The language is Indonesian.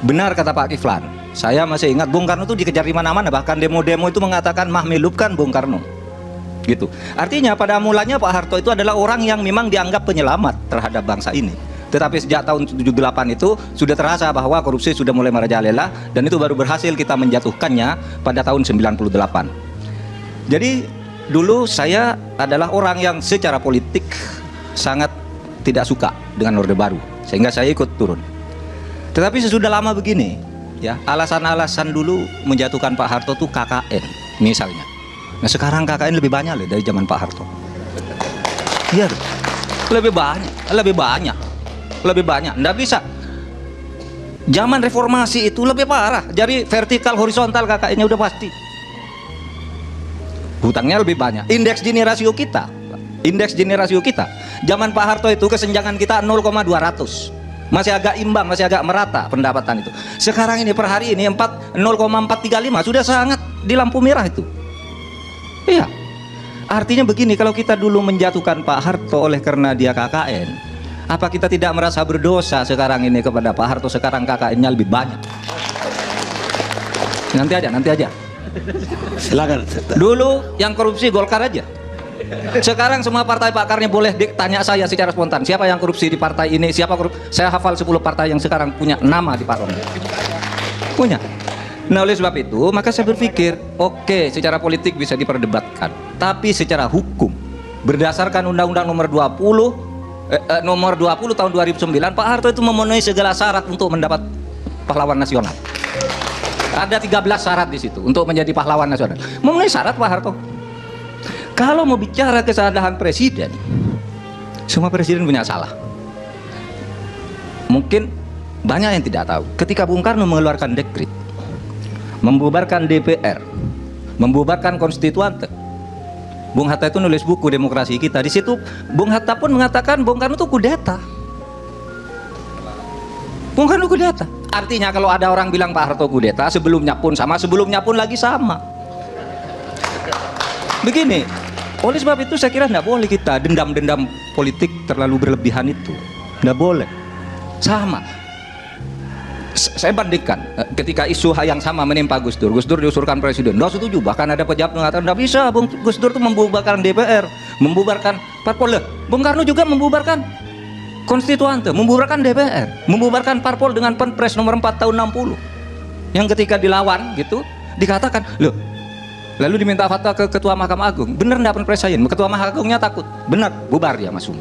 Benar kata Pak Kiflan, saya masih ingat Bung Karno itu dikejar di mana-mana, bahkan demo-demo itu mengatakan mahmilupkan Bung Karno. Gitu. Artinya pada mulanya Pak Harto itu adalah orang yang memang dianggap penyelamat terhadap bangsa ini. Tetapi sejak tahun 78 itu sudah terasa bahwa korupsi sudah mulai merajalela, dan itu baru berhasil kita menjatuhkannya pada tahun 98. Jadi dulu saya adalah orang yang secara politik sangat tidak suka dengan Orde Baru, sehingga saya ikut turun. Tetapi sesudah lama begini, ya, alasan-alasan dulu menjatuhkan Pak Harto tuh KKN misalnya. Nah sekarang KKN lebih banyak loh dari zaman Pak Harto. Iya, lebih banyak. Nggak bisa. Zaman reformasi itu lebih parah. Jadi vertikal horizontal KKN-nya udah pasti. Hutangnya lebih banyak. Indeks Gini rasio kita. Zaman Pak Harto itu kesenjangan kita 0,200. Masih agak imbang, masih agak merata pendapatan itu. Sekarang ini per hari ini 0,435 sudah sangat di lampu merah itu. Iya. Artinya begini, kalau kita dulu menjatuhkan Pak Harto oleh karena dia KKN, apa kita tidak merasa berdosa sekarang ini kepada Pak Harto? Sekarang KKN-nya lebih banyak. Nanti aja. Silakan. Dulu yang korupsi Golkar aja. Sekarang semua partai pakarnya boleh ditanya saya secara spontan, siapa yang korupsi di partai ini, siapa korupsi. Saya hafal 10 partai yang sekarang punya nama di parlemen. Punya. Nah oleh sebab itu, maka saya berpikir, oke, secara politik bisa diperdebatkan, tapi secara hukum, berdasarkan Undang-Undang nomor 20 tahun 2009, Pak Harto itu memenuhi segala syarat untuk mendapat pahlawan nasional. Ada 13 syarat di situ untuk menjadi pahlawan nasional. Memenuhi syarat Pak Harto. Kalau mau bicara kesalahan presiden, semua presiden punya salah. Mungkin banyak yang tidak tahu. Ketika Bung Karno mengeluarkan dekret, membubarkan DPR, membubarkan konstituante, Bung Hatta itu nulis buku Demokrasi Kita. Di situ Bung Hatta pun mengatakan Bung Karno itu kudeta. Bung Karno kudeta. Artinya kalau ada orang bilang Pak Harto kudeta, sebelumnya pun sama, sebelumnya pun lagi sama. Begini, oleh sebab itu saya kira tidak boleh kita dendam-dendam politik terlalu berlebihan itu. Tidak boleh. Sama. Saya bandingkan ketika isu yang sama menimpa Gus Dur. Gus Dur diusulkan presiden, tidak setuju. Bahkan ada pejabat mengatakan tidak bisa, Gus Dur itu membubarkan DPR, membubarkan parpol. Bung Karno juga membubarkan konstituante, membubarkan DPR, membubarkan parpol dengan Perpres nomor 4 tahun 60. Yang ketika dilawan gitu, dikatakan, loh, lalu diminta fatwa ke Ketua Mahkamah Agung. Benar enggak Perpres saya? Ketua Mahkamah Agungnya takut. Benar, bubar dia masuk.